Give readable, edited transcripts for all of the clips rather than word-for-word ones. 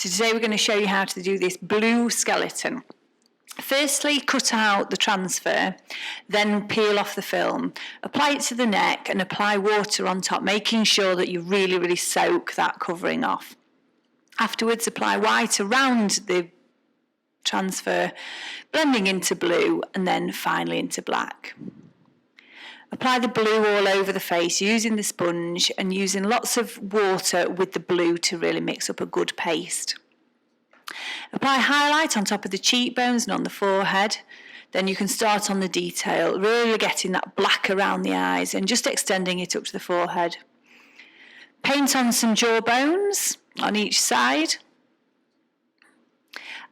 So today we're going to show you how to do this blue skeleton. Firstly, cut out the transfer, then peel off the film. Apply it to the neck and apply water on top, making sure that you really soak that covering off. Afterwards, apply white around the transfer, blending into blue and then finally into black. Apply the blue all over the face using the sponge and using lots of water with the blue to really mix up a good paste. Apply highlight on top of the cheekbones and on the forehead. Then you can start on the detail, really getting that black around the eyes and just extending it up to the forehead. Paint on some jaw bones on each side.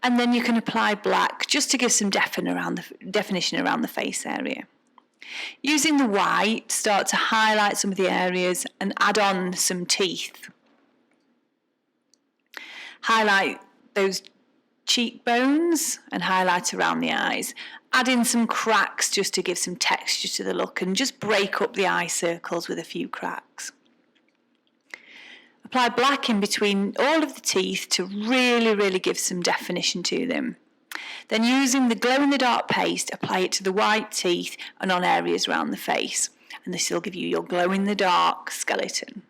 And then you can apply black just to give some definition around the face area. Using the white, start to highlight some of the areas and add on some teeth. Highlight those cheekbones and highlight around the eyes. Add in some cracks just to give some texture to the look and just break up the eye circles with a few cracks. Apply black in between all of the teeth to really give some definition to them. Then using the glow-in-the-dark paste, apply it to the white teeth and on areas around the face. And this will give you your glow-in-the-dark skeleton.